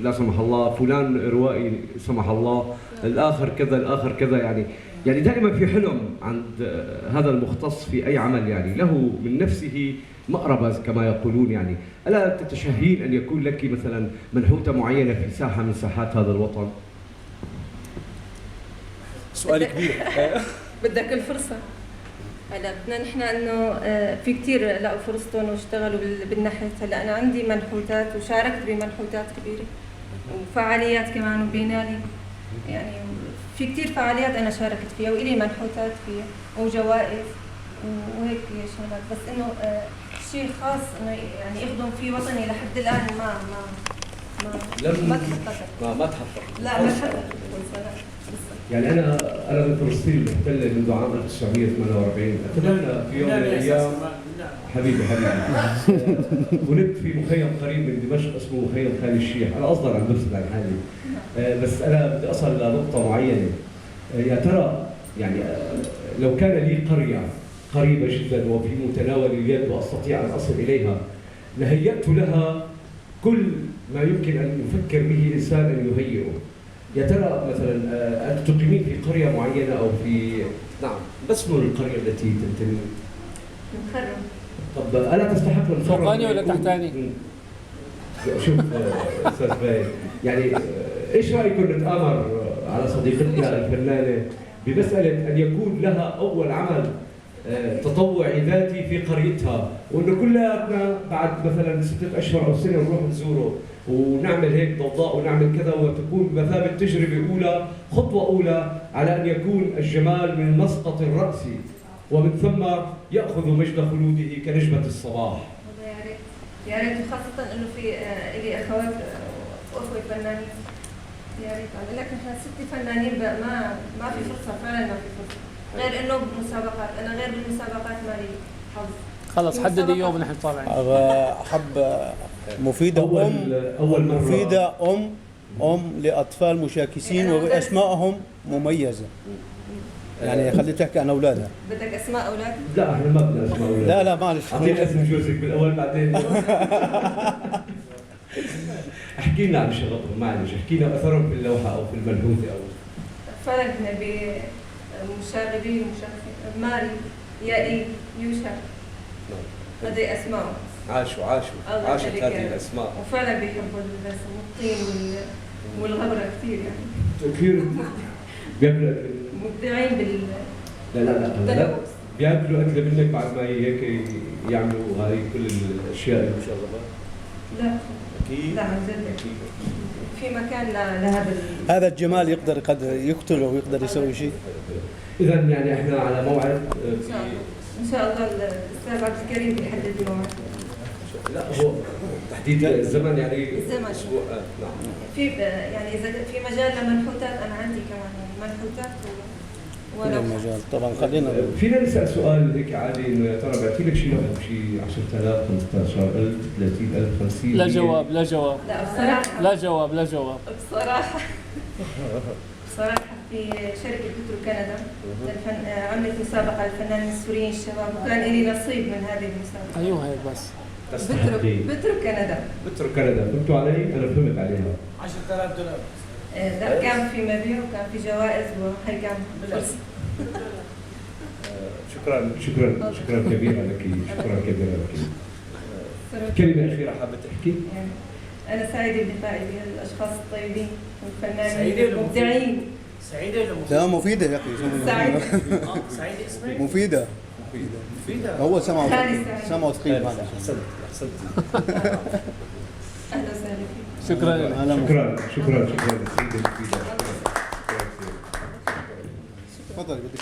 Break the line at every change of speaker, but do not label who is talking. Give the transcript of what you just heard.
لا سمح الله، فلان روائي سمح الله، الآخر كذا الآخر كذا، يعني دائما في حلم عند هذا المختص في أي عمل، يعني له من نفسه مأربة كما يقولون. يعني ألا تتشهين أن يكون لك مثلا منحوتة معينة في ساحة من ساحات هذا الوطن؟
سؤال كبير.
بدك الفرصة. هلا بدنا نحن انه في كثير لقوا فرصتهم واشتغلوا بالنحت. هلا انا عندي منحوتات وشاركت بمنحوتات كبيرة وفعاليات كمان وبينالي، يعني في كثير فعاليات انا شاركت فيها وإلي منحوتات فيها وجوائز وهيك شغلات، بس انه شيء خاص انه يعني يخدم فيه وطني لحد الان ما تحقق. لا ما تحقق.
يعني أنا من فلسطين المحتلة منذ عام 1948، أتمنى في يوم من الأيام حبيبي ولدت في مخيم قريب من دمشق اسمه مخيم خالد الشيخ، أنا أصغر عن نفسي عن حالي، بس أنا بدي أصل لنقطة معينة. يا ترى يعني لو كان لي قرية قريبة جدا وفي متناول اليد وأستطيع أن أصل إليها لهيأت لها كل ما يمكن أن يفكر به إنسان أن يهيئه. يا ترى مثلا أنت تقيمين في قرية معينة أو في بس من القرية التي تنتمي؟
مكرم.
طب ألا تستحق الفرق؟
فوقاني ولا تحتاني؟
شوف أستاذ فايد، يعني إيش رأيكم نتآمر على صديقتنا الفنانة بمسألة أن يكون لها أول عمل تطوعي ذاتي في قريتها، وإنه كلنا بعد مثلا 6 أشهر أو سنة نروح نزوره ونعمل هيك ضوضاء ونعمل كذا، وتكون بمثابة تجربة أولى، خطوة أولى على أن يكون الجمال من مسقط الرأس ومن ثم يأخذ مجد خلوده كنجمة الصباح.
يا ريت وخاصة إنه في إلي أخوات وأخوة فنانين. يا ريت أقول لك نحن 6 فنانين ما في فرصة، فعلا ما في فرصة، غير إنه بمسابقات. أنا غير بالمسابقات مالي حظ.
خلص حددي يوم نحن طالعين.
أحب مفيدة مفيدة أم لأطفال مشاكسين وأسمائهم مميزة، يعني خلي تحكي عن أولادها.
بدك أسماء أولاد؟
لا احنا ما بدنا أسماء أولاد.
لا معلش،
أعطيني اسم جوزك بالأول بعدين. احكي لنا عن شغلهم، معلش احكي لنا أثرهم في اللوحة أو في المنحوتة أو
فرقنا بمشاغبين ومشاغبين، ماري، يائي، يوشع، هذه أسماء.
عاشت هذه الأسماء،
وفعلا بيحبوا الرسم والطين والغبرة كثير يعني.
كثير بياكلوا
مبدعين
لا بياكلوا أكل منك بعد ما هيك يعملوا هاي كل الأشياء المشربات؟
لا أكيد، لا عن جد أكيد في مكان لهذا
هذا الجمال يقدر قد يقتله ويقدر يسوي شيء.
إذا يعني إحنا على موعد
إن شاء الله. الأستاذ عبد الكريم بيحدد الموعد.
لا هو تحديد الزمن يعني
الزمن
أسبوع. نعم.
في يعني إذا في مجال لمنحوتات أنا عندي كمان منحوتات
ولا مجال طبعا. خلينا
فينا نسأل سؤال هيك عادي، إنه يا ترى بعتي لك شيء لوحة بشيء 10,000 15,000 30,000 50؟
لا جواب.
لا بصراحة.
لا جواب.
بصراحة في شركة بترو كندا عملت مسابقة للفنانين السوريين الشباب، وكان لي نصيب من هذه المسابقة.
أيوه هيك بس.
بترو كندا
فهمتوا علي؟ أنا فهمت عليها.
$10,000.
ده كان في مبيع وكان في جوائز وهي كان بالفرصة.
شكرا كبيرا لك. كلمة أخيرة حابة تحكي؟
أنا سعيدة بلقائي بهالأشخاص الطيبين والفنانين المبدعين.
سعيدة ولا مفيدة؟
لا مفيدة يا أخي.
سعيدة.
سعيدة اسمك؟
مفيدة. هو سمعوا ثقيل هذا.
أحسنت.
أهلا وسهلا فيك.
شكرا سيدي المفيدة.
تفضل بدك